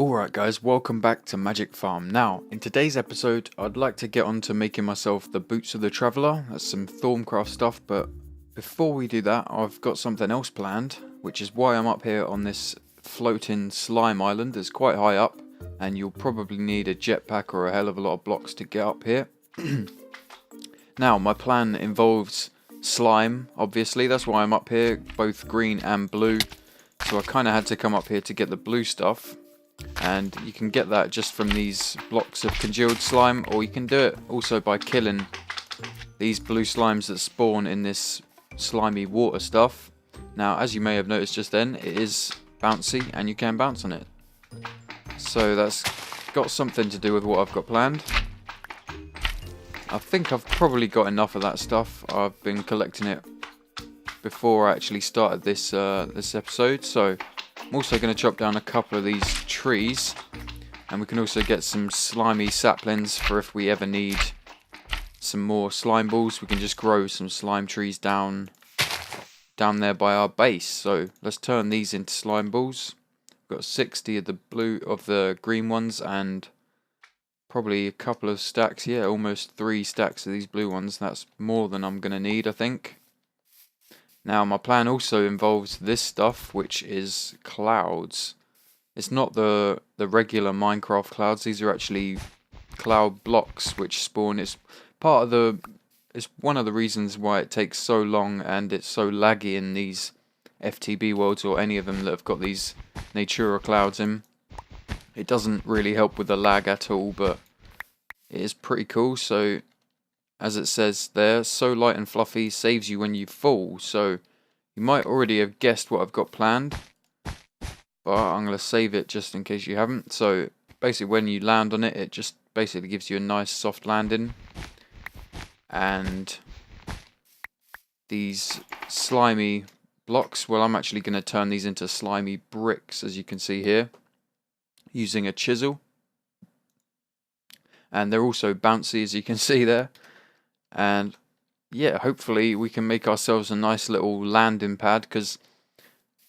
Alright guys, welcome back to Magic Farm. Now, in today's episode, I'd like to get on to making myself the Boots of the Traveller. That's some Thorncraft stuff, but before we do that, I've got something else planned, which is why I'm up here on this floating slime island. It's quite high up, and you'll probably need a jetpack or a hell of a lot of blocks to get up here. Now, my plan involves slime, obviously. That's why I'm up here, both green and blue. So I kind of had to come up here to get the blue stuff. And you can get that just from these blocks of congealed slime, or you can do it also by killing these blue slimes that spawn in this slimy water stuff. Now, as you may have noticed just then, it is bouncy and you can bounce on it. So that's got something to do with what I've got planned. I think I've probably got enough of that stuff. I've been collecting it before I actually started this this episode, so I'm also going to chop down a couple of these trees, and we can also get some slimy saplings for if we ever need some more slime balls. We can just grow some slime trees down there by our base. So let's turn these into slime balls. We've got 60 of the green ones, and probably a couple of stacks, yeah, almost 3 stacks of these blue ones. That's more than I'm going to need, I think. Now, my plan also involves this stuff, which is clouds. It's not the regular Minecraft clouds. These are actually cloud blocks which spawn. It's one of the reasons why it takes so long and it's so laggy in these FTB worlds, or any of them that have got these Natura clouds in. It doesn't really help with the lag at all, but it is pretty cool. So, as it says there, so light and fluffy, saves you when you fall. So you might already have guessed what I've got planned, but I'm going to save it just in case you haven't. So basically when you land on it, it just basically gives you a nice soft landing. And these slimy blocks, well, I'm actually going to turn these into slimy bricks, as you can see here, using a chisel. And they're also bouncy, as you can see there. And yeah, hopefully we can make ourselves a nice little landing pad, because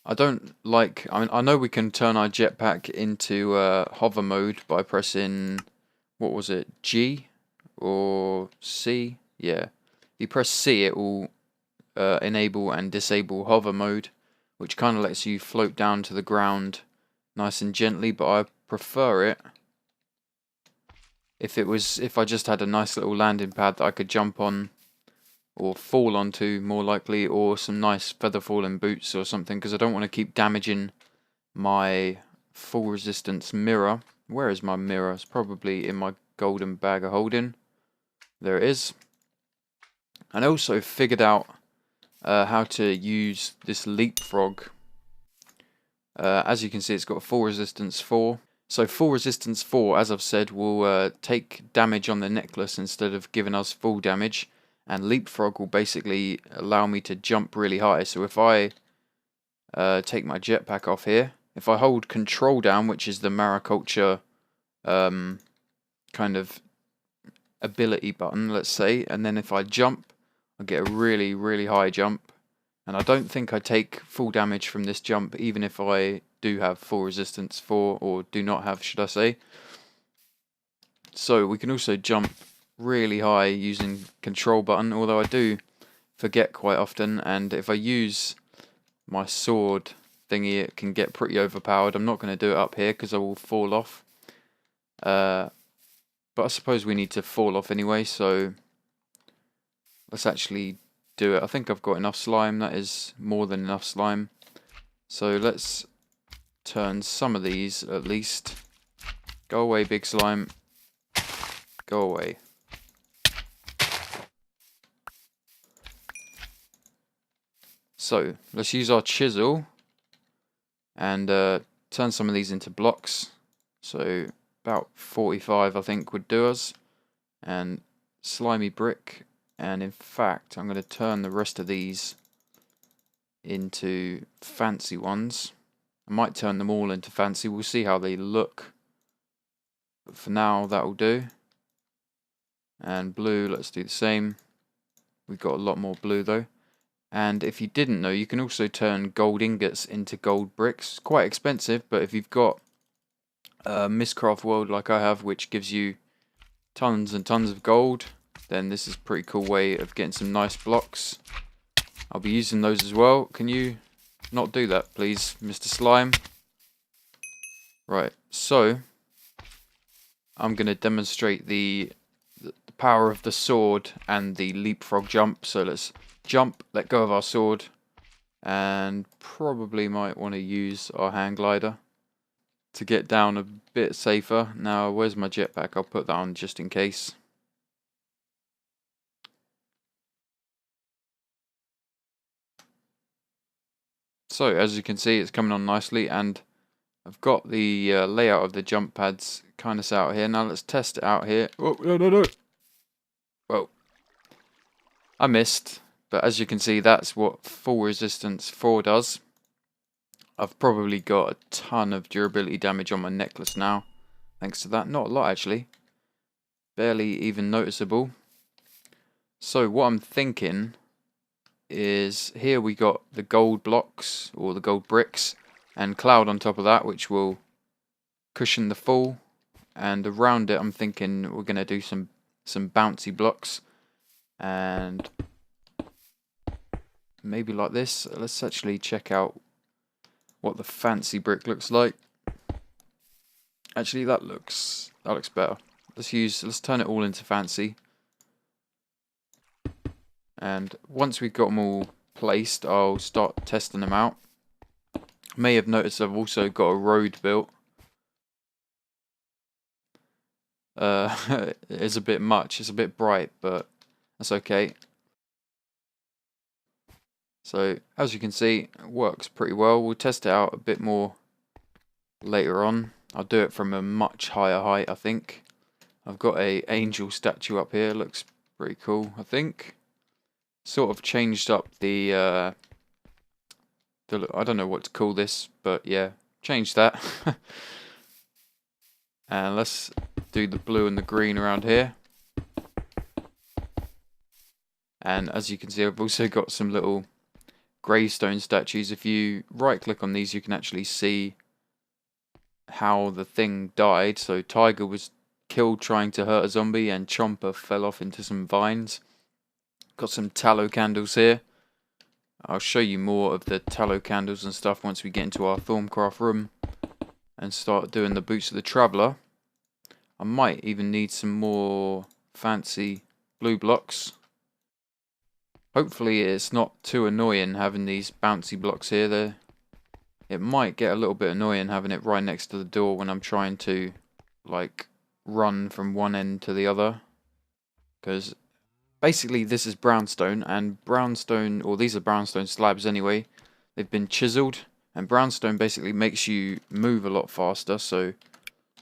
I know we can turn our jetpack into hover mode by pressing, what was it, G or C? Yeah, if you press C, it will enable and disable hover mode, which kind of lets you float down to the ground nice and gently, but I prefer it if I just had a nice little landing pad that I could jump on or fall onto, more likely, or some nice feather falling boots or something, because I don't want to keep damaging my full resistance mirror. Where is my mirror? It's probably in my golden bag of holding. There it is. And I also figured out how to use this Leapfrog. As you can see, it's got full resistance 4. So full resistance 4, as I've said, will take damage on the necklace instead of giving us full damage. And Leapfrog will basically allow me to jump really high. So if I take my jetpack off here, if I hold control down, which is the Mariculture kind of ability button, let's say, and then if I jump, I get a really, really high jump. And I don't think I take full damage from this jump, even if I do have full resistance 4, or do not have, should I say. So we can also jump really high using control button, although I do forget quite often, and if I use my sword thingy, it can get pretty overpowered. I'm not going to do it up here because I will fall off. But I suppose we need to fall off anyway, so let's actually do it. I think I've got enough slime. That is more than enough slime. So let's turn some of these at least. Go away, big slime. Go away. So let's use our chisel and turn some of these into blocks. So about 45 I think would do us. And slimy brick. And in fact, I'm going to turn the rest of these into fancy ones. I might turn them all into fancy. We'll see how they look. But for now, that'll do. And blue, let's do the same. We've got a lot more blue though. And if you didn't know, you can also turn gold ingots into gold bricks. It's quite expensive, but if you've got Mistcraft world like I have, which gives you tons and tons of gold, then this is a pretty cool way of getting some nice blocks. I'll be using those as well. Can you not do that, please, Mr. Slime? Right, so I'm going to demonstrate the power of the sword and the leapfrog jump. So let's jump, let go of our sword, and probably might want to use our hang glider to get down a bit safer. Now, where's my jetpack? I'll put that on just in case. So, as you can see, it's coming on nicely, and I've got the layout of the jump pads kind of out here. Now, let's test it out here. Oh, no. Well, I missed, but as you can see, that's what full resistance 4 does. I've probably got a ton of durability damage on my necklace now, thanks to that. Not a lot, actually. Barely even noticeable. So what I'm thinking is, here we got the gold blocks, or the gold bricks, and cloud on top of that, which will cushion the fall. And around it, I'm thinking we're going to do some bouncy blocks. And maybe like this. Let's actually check out what the fancy brick looks like. Actually, that looks better. Let's turn it all into fancy. And once we've got them all placed, I'll start testing them out. May have noticed I've also got a road built. It's a bit much. It's a bit bright, but that's okay. So, as you can see, it works pretty well. We'll test it out a bit more later on. I'll do it from a much higher height, I think. I've got a angel statue up here. Looks pretty cool, I think. Sort of changed up the I don't know what to call this, but yeah, changed that. And let's do the blue and the green around here. And as you can see, I've also got some little gravestone statues. If you right click on these, you can actually see how the thing died. So Tiger was killed trying to hurt a zombie, and Chomper fell off into some vines. Got some tallow candles here. I'll show you more of the tallow candles and stuff once we get into our Thorncraft room and start doing the boots of the traveller. I might even need some more fancy blue blocks. Hopefully it's not too annoying having these bouncy blocks here. It might get a little bit annoying having it right next to the door when I'm trying to, like, run from one end to the other. Because basically this is brownstone, and brownstone, or these are brownstone slabs anyway. They've been chiseled, and brownstone basically makes you move a lot faster. So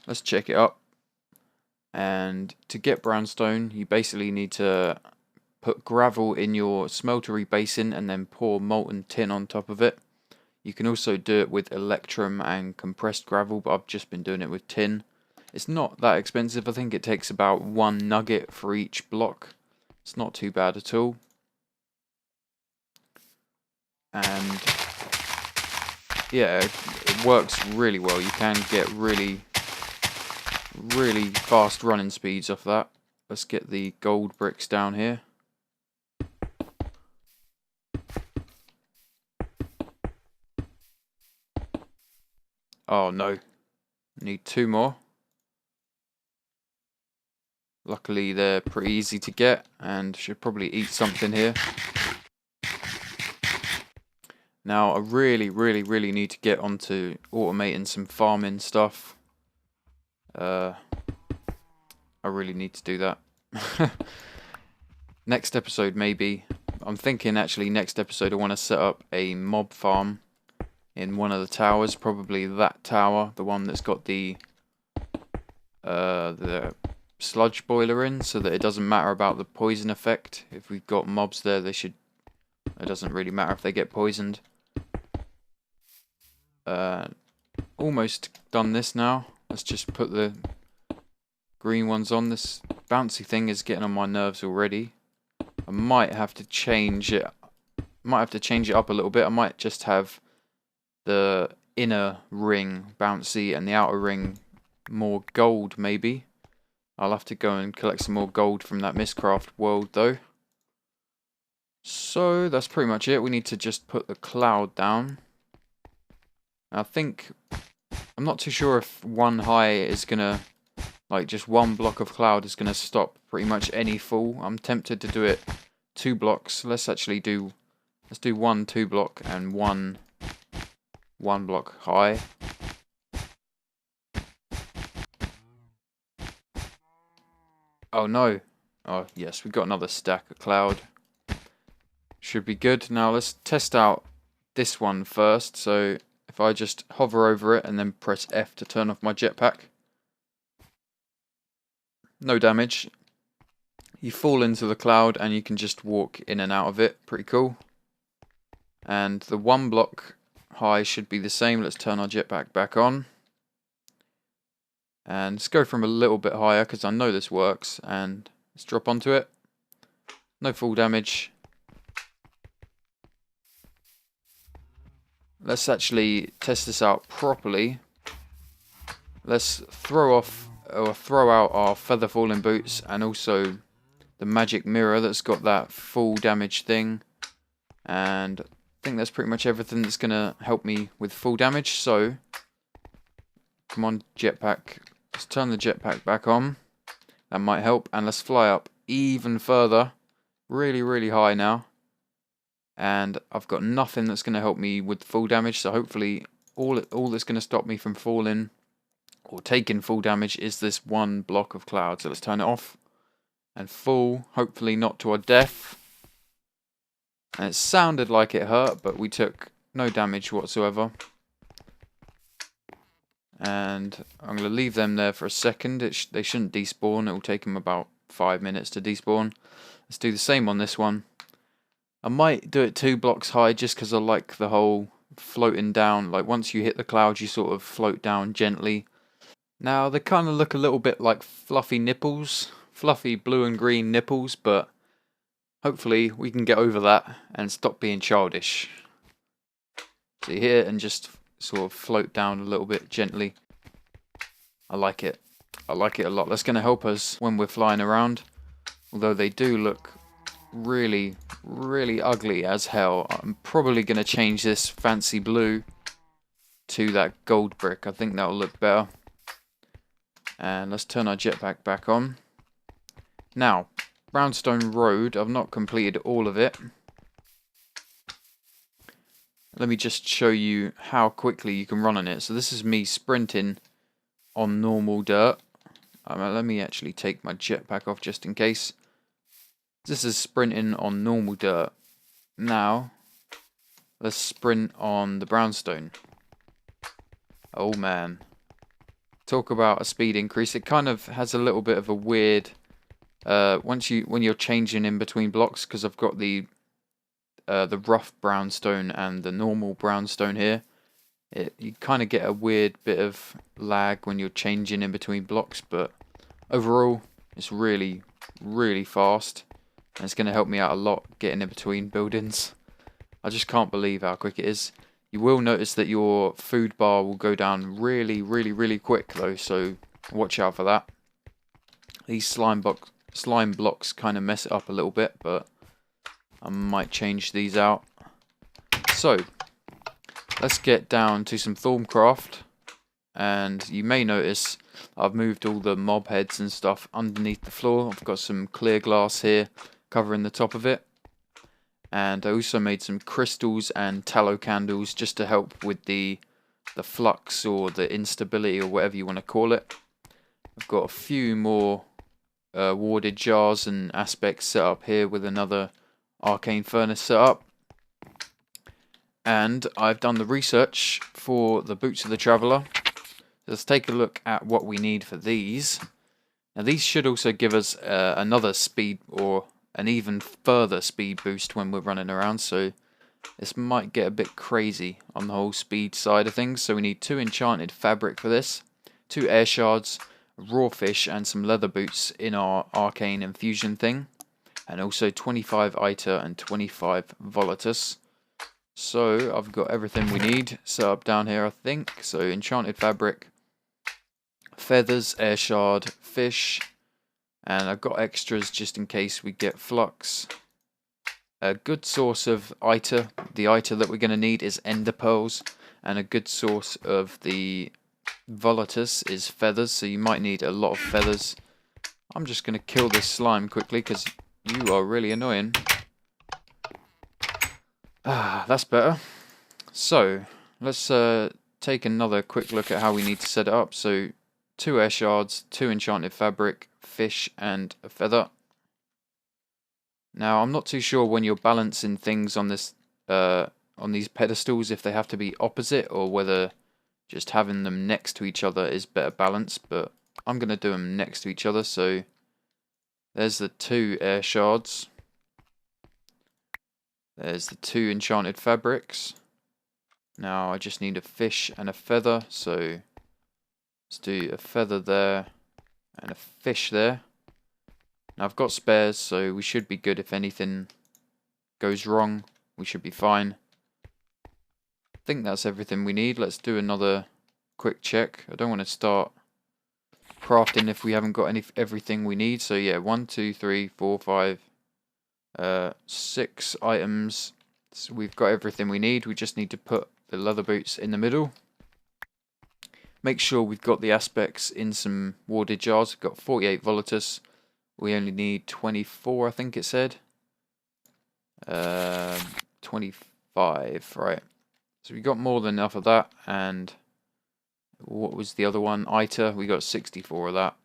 let's check it up. And to get brownstone, you basically need to put gravel in your smeltery basin and then pour molten tin on top of it. You can also do it with electrum and compressed gravel, but I've just been doing it with tin. It's not that expensive. I think it takes about 1 nugget for each block. It's not too bad at all. And yeah, it works really well. You can get really fast running speeds off that. Let's get the gold bricks down here. Oh no, need 2 more. Luckily they're pretty easy to get, and should probably eat something here. Now I really need to get onto automating some farming stuff. I really need to do that. Next episode maybe. I'm thinking actually next episode I want to set up a mob farm in one of the towers, probably that tower, the one that's got the sludge boiler in, so that it doesn't matter about the poison effect. If we've got mobs there, it doesn't really matter if they get poisoned. Almost done this now. Let's just put the green ones on. This bouncy thing is getting on my nerves already. I might have to change it. Up a little bit. I might just have the inner ring bouncy and the outer ring more gold maybe. I'll have to go and collect some more gold from that Mistcraft world though. So that's pretty much it. We need to just put the cloud down. I think, I'm not too sure if one high is gonna, like just one block of cloud is gonna stop pretty much any fall. I'm tempted to do it 2 blocks. Let's do 1 2 block and 1 block high. Oh no. Oh yes, we've got another stack of cloud. Should be good. Now let's test out this one first. So if I just hover over it and then press F to turn off my jetpack. No damage. You fall into the cloud and you can just walk in and out of it. Pretty cool. And the 1 block high should be the same. Let's turn our jetpack back on. And let's go from a little bit higher because I know this works. And let's drop onto it. No fall damage. Let's actually test this out properly. Let's throw out our feather falling boots and also the magic mirror that's got that full damage thing. And I think that's pretty much everything that's going to help me with full damage. So, come on jetpack. Let's turn the jetpack back on. That might help. And let's fly up even further. Really, really high now. And I've got nothing that's going to help me with full damage. So hopefully all that's going to stop me from falling or taking full damage is this 1 block of cloud. So let's turn it off and fall. Hopefully not to our death. And it sounded like it hurt, but we took no damage whatsoever. And I'm going to leave them there for a second. They shouldn't despawn. It will take them about 5 minutes to despawn. Let's do the same on this one. I might do it 2 blocks high just because I like the whole floating down. Like once you hit the clouds, you sort of float down gently. Now they kind of look a little bit like fluffy nipples. Fluffy blue and green nipples, but hopefully we can get over that and stop being childish. So you hit and just sort of float down a little bit gently. I like it. I like it a lot. That's going to help us when we're flying around. Although they do look really, really ugly as hell. I'm probably going to change this fancy blue to that gold brick. I think that'll look better. And let's turn our jetpack back on. Now, Brownstone Road, I've not completed all of it. Let me just show you how quickly you can run on it. So this is me sprinting on normal dirt. Let me actually take my jetpack off just in case. This is sprinting on normal dirt. Now, let's sprint on the Brownstone. Oh man. Talk about a speed increase. It kind of has a little bit of a weird... when you're changing in between blocks, because I've got the rough brownstone and the normal brownstone here, you kind of get a weird bit of lag when you're changing in between blocks, but overall it's really, really fast and it's going to help me out a lot getting in between buildings. I just can't believe how quick it is. You will notice that your food bar will go down really, really, really quick though, so watch out for that. These slime blocks kind of mess it up a little bit, but I might change these out. So, let's get down to some Thorncraft. And you may notice I've moved all the mob heads and stuff underneath the floor. I've got some clear glass here covering the top of it. And I also made some crystals and tallow candles just to help with the flux or the instability or whatever you want to call it. I've got a few more warded jars and aspects set up here with another arcane furnace set up. And I've done the research for the boots of the traveller. Let's take a look at what we need for these. Now these should also give us another speed or an even further speed boost when we're running around, so this might get a bit crazy on the whole speed side of things. So we need 2 enchanted fabric for this, 2 air shards, raw fish and some leather boots in our arcane infusion thing, and also 25 Iter and 25 Volatus. So I've got everything we need set up down here, I think. So enchanted fabric, feathers, air shard, fish, and I've got extras just in case we get flux. A good source of iter, the iter that we're going to need is ender pearls, and a good source of the volatus is feathers, so you might need a lot of feathers. I'm just going to kill this slime quickly because you are really annoying. Ah, that's better. So, let's take another quick look at how we need to set it up. So, 2 air shards, 2 enchanted fabric, fish, and a feather. Now, I'm not too sure when you're balancing things on this, on these pedestals, if they have to be opposite or whether just having them next to each other is better balance. But I'm going to do them next to each other. So, there's the 2 air shards. There's the 2 enchanted fabrics. Now I just need a fish and a feather, so let's do a feather there and a fish there. Now I've got spares, so we should be good. If anything goes wrong, we should be fine. I think that's everything we need. Let's do another quick check. I don't want to start crafting if we haven't got everything we need. So yeah, 1, 2, 3, 4, 5, 6 items. So we've got everything we need. We just need to put the leather boots in the middle. Make sure we've got the aspects in some warded jars. We've got 48 volatus. We only need 24, I think it said. 25, right. So we got more than enough of that. And what was the other one? Iter, we got 64 of that.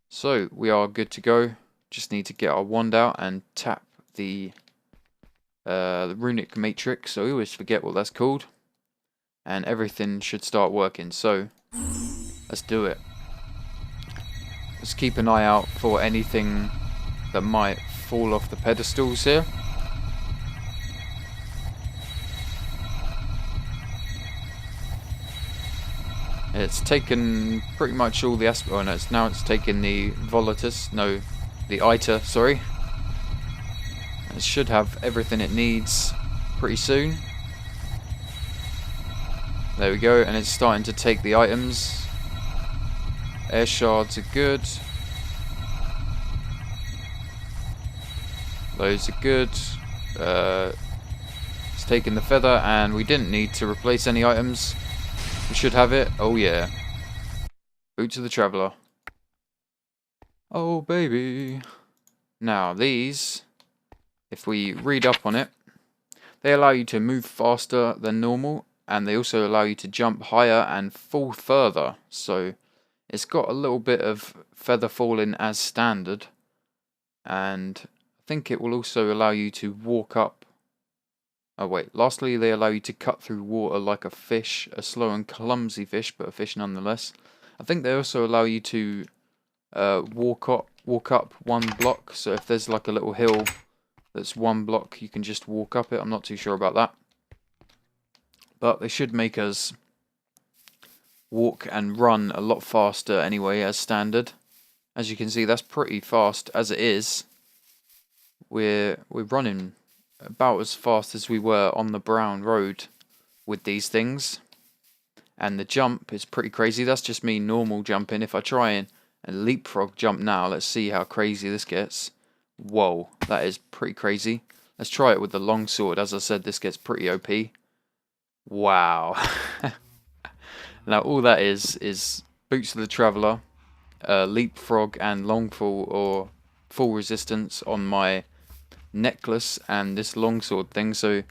So we are good to go. Just need to get our wand out and tap the runic matrix. So we always forget what that's called. And everything should start working. So let's do it. Let's keep an eye out for anything that might fall off the pedestals here. It's taken pretty much all the aspects. Oh no, now it's taken the volatus. No, the iter, sorry. It should have everything it needs pretty soon. There we go, and it's starting to take the items. Air shards are good. Those are good. It's taking the feather, and we didn't need to replace any items. We should have it. Oh yeah. Boots of the Traveller. Oh baby. Now these, if we read up on it, they allow you to move faster than normal, and they also allow you to jump higher and fall further. So it's got a little bit of feather falling as standard, and I think it will also allow you to walk up. Oh wait, lastly they allow you to cut through water like a fish, a slow and clumsy fish, but a fish nonetheless. I think they also allow you to walk up 1 block, so if there's like a little hill that's 1 block, you can just walk up it. I'm not too sure about that. But they should make us walk and run a lot faster anyway, as standard. As you can see, that's pretty fast as it is. We're running about as fast as we were on the brown road with these things. And the jump is pretty crazy. That's just me normal jumping. If I try and leapfrog jump now, let's see how crazy this gets. Whoa, that is pretty crazy. Let's try it with the long sword. As I said, this gets pretty OP. Wow. Now all that is Boots of the Traveller, leapfrog and long fall or full resistance on my necklace and this longsword thing. So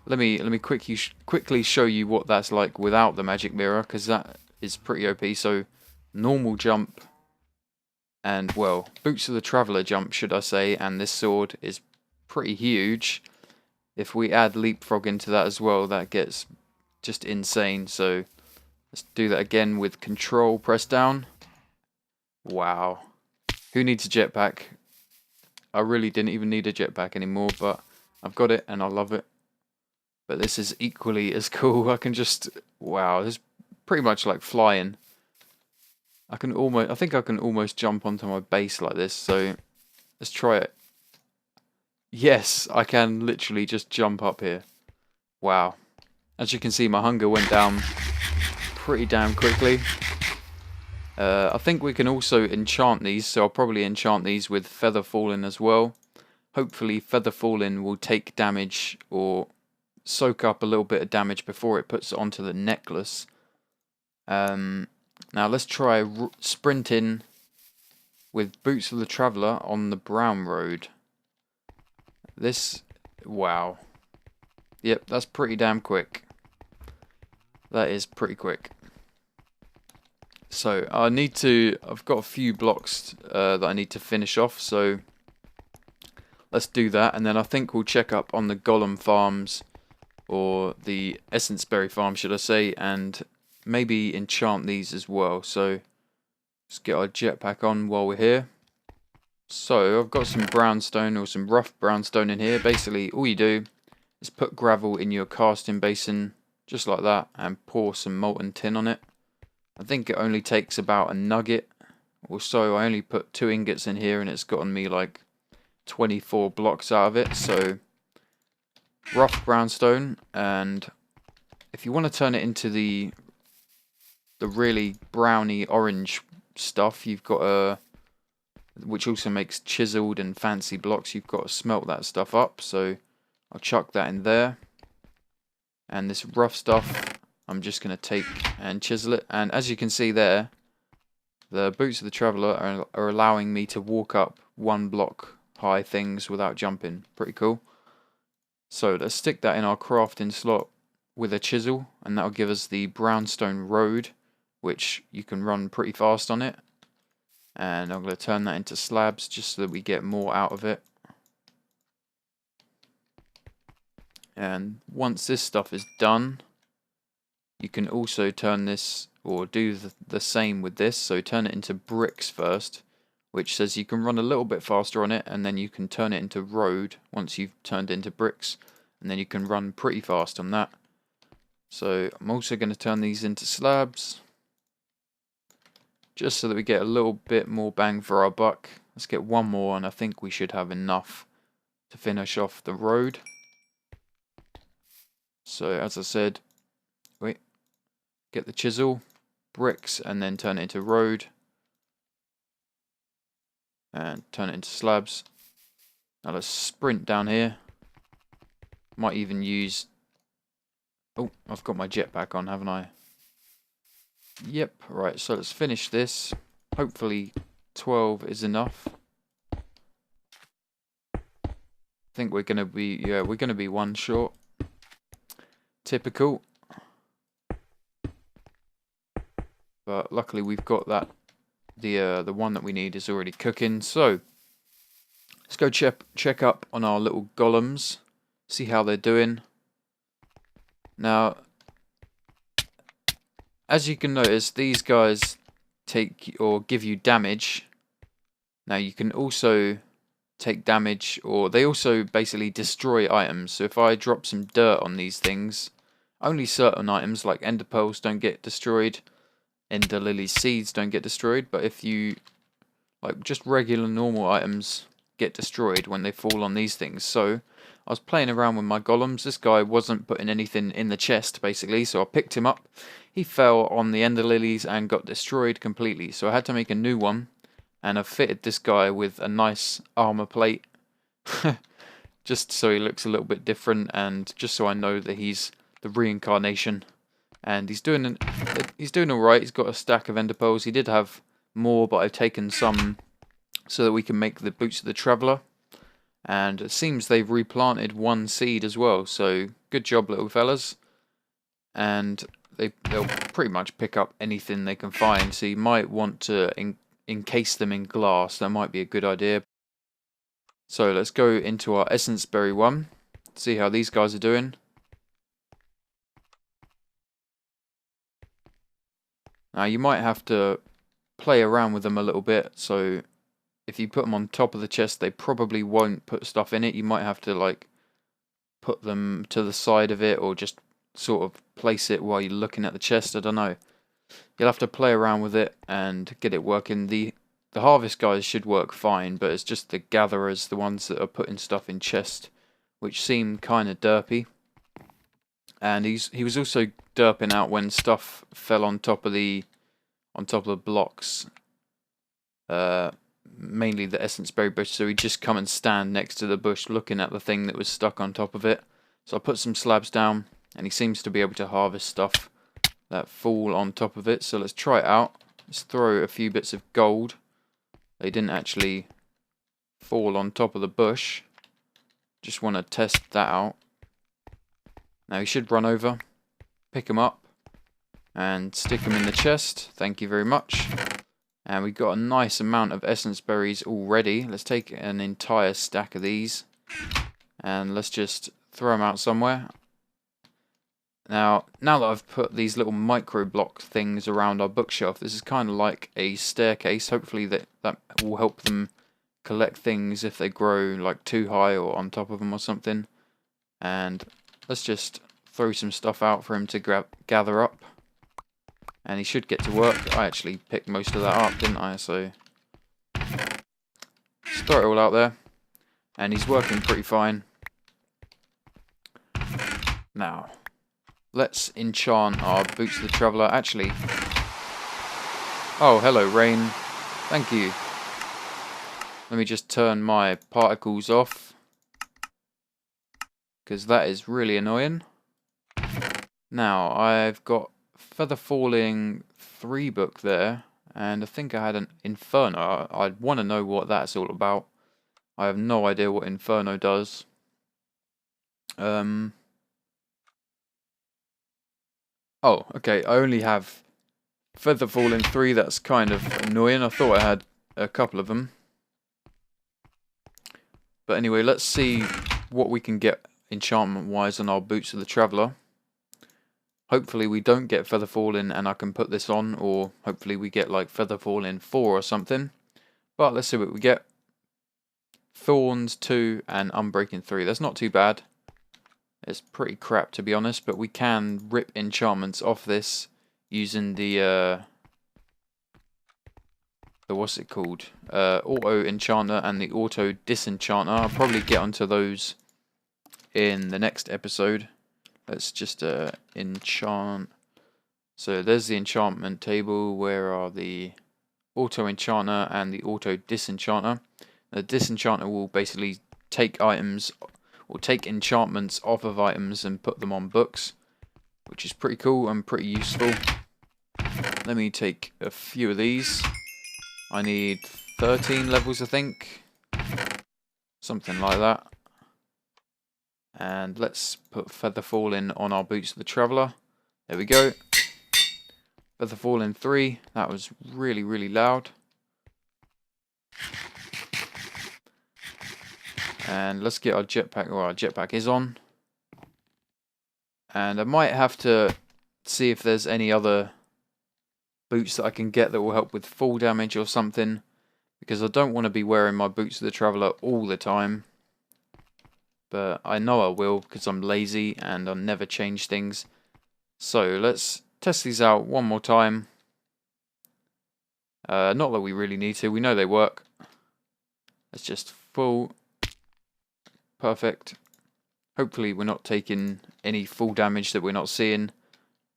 let me quickly show you what that's like without the magic mirror, because that is pretty OP. So normal jump and, well, Boots of the Traveller jump, should I say, and this sword is pretty huge. If we add leapfrog into that as well, that gets just insane. So let's do that again with control, press down. Wow. Who needs a jetpack? I really didn't even need a jetpack anymore, but I've got it and I love it. But this is equally as cool. I can just, wow, this is pretty much like flying. I think I can almost jump onto my base like this, so let's try it. Yes, I can literally just jump up here. Wow. As you can see, my hunger went down pretty damn quickly. I think we can also enchant these, so I'll probably enchant these with Feather Falling as well. Hopefully Feather Falling will take damage or soak up a little bit of damage before it puts it onto the necklace. Now let's try sprinting with Boots of the Traveller on the brown road. Wow. Yep, that's pretty damn quick. That is pretty quick. So I've got a few blocks that I need to finish off, so let's do that, and then I think we'll check up on the Golem farms, or the Essence Berry farm should I say, and maybe enchant these as well. So let's get our jetpack on while we're here. So I've got some brownstone, or some rough brownstone in here. Basically all you do is put gravel in your casting basin, just like that, and pour some molten tin on it. I think it only takes about a nugget or so. I only put 2 ingots in here and it's gotten me like 24 blocks out of it. So rough brownstone, and if you want to turn it into the really browny orange stuff, you've got which also makes chiseled and fancy blocks, you've got to smelt that stuff up. So I'll chuck that in there, and this rough stuff I'm just going to take and chisel it. And as you can see there, the Boots of the Traveller are allowing me to walk up 1 block high things without jumping. Pretty cool. So let's stick that in our crafting slot with a chisel, and that'll give us the brownstone road, which you can run pretty fast on it. And I'm going to turn that into slabs just so that we get more out of it. And once this stuff is done, you can also turn this, or do the same with this, so turn it into bricks first, which says you can run a little bit faster on it, and then you can turn it into road once you've turned it into bricks, and then you can run pretty fast on that. So I'm also going to turn these into slabs, just so that we get a little bit more bang for our buck. Let's get 1 more, and I think we should have enough to finish off the road. So as I said, get the chisel, bricks, and then turn it into road, and turn it into slabs. Now let's sprint down here. Might even use... Oh, I've got my jetpack on, haven't I? Yep, right, so let's finish this. Hopefully 12 is enough. I think we're gonna be, yeah, we're gonna be 1 short. Typical. But luckily we've got that, the one that we need is already cooking. So let's go check up on our little golems, see how they're doing. Now, as you can notice, these guys take or give you damage. Now you can also take damage, or they also basically destroy items. So if I drop some dirt on these things, only certain items like ender pearls don't get destroyed. Ender lily seeds don't get destroyed, but if you, like, just regular normal items get destroyed when they fall on these things. So I was playing around with my golems. This guy wasn't putting anything in the chest basically, so I picked him up. He fell on the ender lilies and got destroyed completely, so I had to make a new one, and I've fitted this guy with a nice armor plate just so he looks a little bit different, and just so I know that he's the reincarnation. And he's doing alright. He's got a stack of ender pearls. He did have more, but I've taken some so that we can make the Boots of the Traveller. And it seems they've replanted 1 seed as well. So good job, little fellas. And they'll pretty much pick up anything they can find. So you might want to encase them in glass. That might be a good idea. So let's go into our Essence Berry one. See how these guys are doing. Now you might have to play around with them a little bit, so if you put them on top of the chest they probably won't put stuff in it. You might have to like put them to the side of it, or just sort of place it while you're looking at the chest. I don't know. You'll have to play around with it and get it working. The harvest guys should work fine, but it's just the gatherers, the ones that are putting stuff in chest, which seem kind of derpy. And he was also derping out when stuff fell on top of the on top of the blocks. Mainly the essence berry bush, so he'd just come and stand next to the bush looking at the thing that was stuck on top of it. So I put some slabs down, and he seems to be able to harvest stuff that fall on top of it. So let's try it out. Let's throw a few bits of gold. They didn't actually fall on top of the bush. Just want to test that out. Now he should run over, pick him up, and stick him in the chest. Thank you very much. And we've got a nice amount of essence berries already. Let's take an entire stack of these, and let's just throw them out somewhere. Now that I've put these little micro block things around our bookshelf, this is kind of like a staircase. Hopefully that will help them collect things if they grow like too high or on top of them or something. And let's just throw some stuff out for him to gather up. And he should get to work. I actually picked most of that up, didn't I? So just throw it all out there. And he's working pretty fine. Now, let's enchant our Boots of the Traveller. Actually, oh, hello, rain. Thank you. Let me just turn my particles off, because that is really annoying. Now, I've got Feather Falling 3 book there, and I think I had an Inferno. I'd want to know what that's all about. I have no idea what Inferno does. Oh, okay, I only have Feather Falling 3, that's kind of annoying. I thought I had a couple of them. But anyway, let's see what we can get enchantment-wise on our Boots of the Traveller. Hopefully we don't get Feather Falling and I can put this on, or hopefully we get like Feather Falling 4 or something. But let's see what we get. Thorns 2 and Unbreaking 3. That's not too bad. It's pretty crap to be honest, but we can rip enchantments off this using the what's it called? Auto Enchanter and the Auto Disenchanter. I'll probably get onto those in the next episode. Let's just enchant. So there's the enchantment table. Where are the Auto Enchanter and the Auto Disenchanter? The Disenchanter will basically take items or take enchantments off of items and put them on books, which is pretty cool and pretty useful. Let me take a few of these. I need 13 levels, I think. Something like that. And let's put Feather Falling on our Boots of the Traveller. There we go. Feather Falling 3. That was really, really loud. And let's get our jetpack. Well, our jetpack is on. And I might have to see if there's any other boots that I can get that will help with fall damage or something, because I don't want to be wearing my Boots of the Traveller all the time. But I know I will, because I'm lazy and I'll never change things. So let's test these out one more time. Not that we really need to, we know they work. Let's just full. Perfect. Hopefully we're not taking any fall damage that we're not seeing.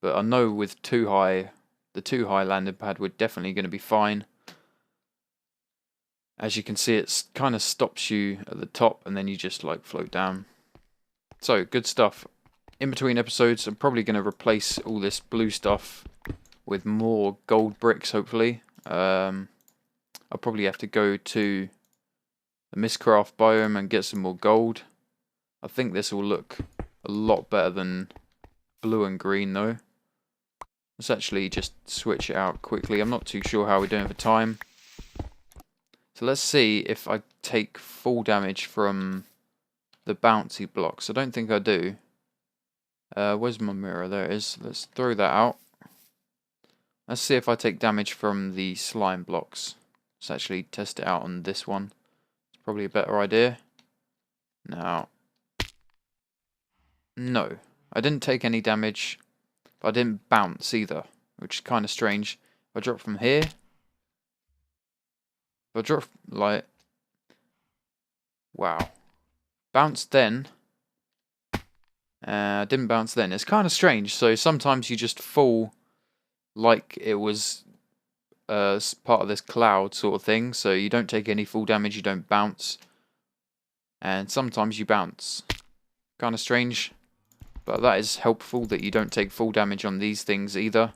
But I know with too high, the too high landing pad, we're definitely going to be fine. As you can see, it kind of stops you at the top and then you just like float down. So, good stuff. In between episodes, I'm probably going to replace all this blue stuff with more gold bricks, hopefully. I'll probably have to go to the Mistcraft biome and get some more gold. I think this will look a lot better than blue and green though. Let's actually just switch it out quickly. I'm not too sure how we're doing for time. So let's see if I take full damage from the bouncy blocks. I don't think I do. Where's my mirror? There it is. Let's throw that out. Let's see if I take damage from the slime blocks. Let's actually test it out on this one. It's probably a better idea. Now, no. I didn't take any damage, but I didn't bounce either, which is kind of strange. If I drop from here, if I drop, like, wow. Bounce then. Didn't bounce then. It's kind of strange. So sometimes you just fall like it was part of this cloud sort of thing, so you don't take any full damage, you don't bounce, and sometimes you bounce. Kind of strange, but that is helpful that you don't take full damage on these things either.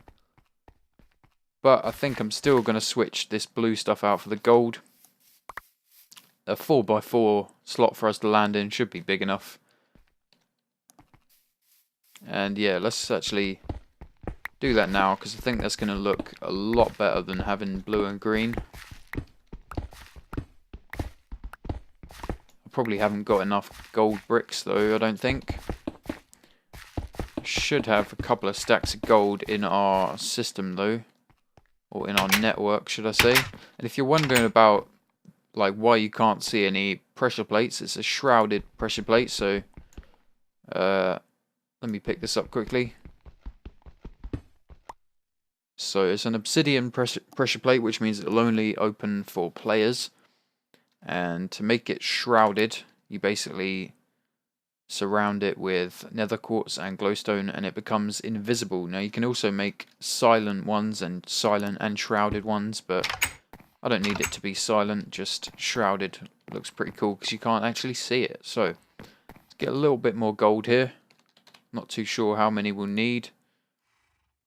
But I think I'm still going to switch this blue stuff out for the gold. A 4x4 slot for us to land in should be big enough. And yeah, let's actually do that now, because I think that's going to look a lot better than having blue and green. I probably haven't got enough gold bricks though, I don't think. Should have a couple of stacks of gold in our system though, or in our network should I say. And if you're wondering about like why you can't see any pressure plates, it's a shrouded pressure plate, so let me pick this up quickly. So it's an obsidian pressure plate, which means it'll only open for players. And to make it shrouded, you basically surround it with nether quartz and glowstone and it becomes invisible. Now you can also make silent ones and silent and shrouded ones, but I don't need it to be silent, just shrouded looks pretty cool because you can't actually see it. So let's get a little bit more gold here. Not too sure how many we'll need.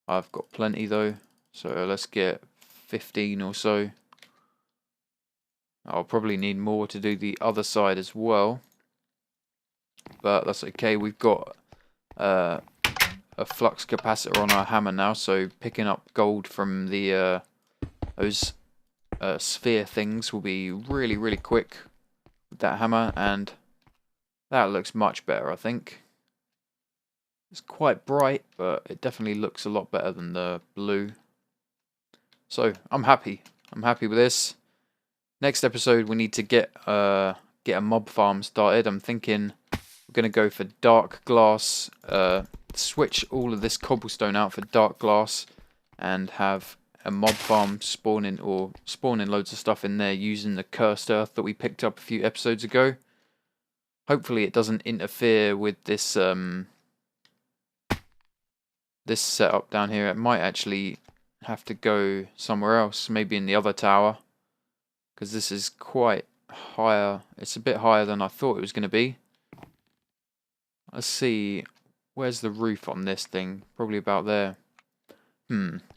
I've got plenty though, so let's get 15 or so. I'll probably need more to do the other side as well, but that's okay. We've got a flux capacitor on our hammer now, so picking up gold from the those sphere things will be really quick with that hammer, and that looks much better I think. It's quite bright, but it definitely looks a lot better than the blue. So I'm happy. I'm happy with this. Next episode we need to get a mob farm started. I'm thinking we're going to go for dark glass. Switch all of this cobblestone out for dark glass and have a mob farm spawning loads of stuff in there using the cursed earth that we picked up a few episodes ago. Hopefully it doesn't interfere with this this setup down here. It might actually have to go somewhere else, maybe in the other tower, because this is quite higher. It's a bit higher than I thought it was going to be. Let's see, where's the roof on this thing? Probably about there.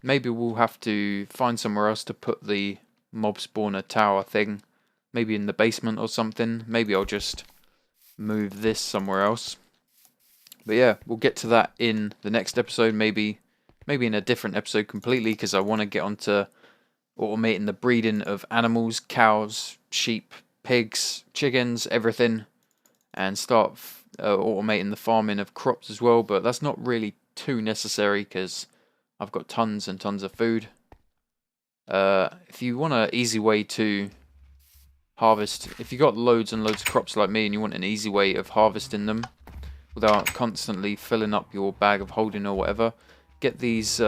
Maybe we'll have to find somewhere else to put the mob spawner tower thing. Maybe in the basement or something. Maybe I'll just move this somewhere else. But yeah, we'll get to that in the next episode, maybe in a different episode completely, because I want to get onto automating the breeding of animals, cows, sheep, pigs, chickens, everything, and start automating the farming of crops as well. But that's not really too necessary because I've got tons and tons of food. If you want an easy way to harvest, if you got loads and loads of crops like me and you want an easy way of harvesting them without constantly filling up your bag of holding or whatever, get these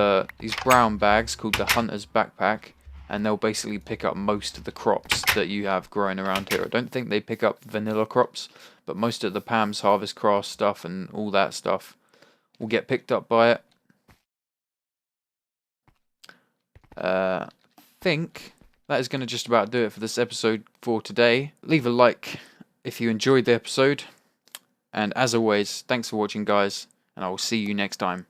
brown bags called the Hunter's Backpack, and they'll basically pick up most of the crops that you have growing around here. I don't think they pick up vanilla crops, but most of the Pam's Harvest Craft stuff and all that stuff will get picked up by it. I think that is going to just about do it for this episode for today. Leave a like if you enjoyed the episode. And as always, thanks for watching guys, and I will see you next time.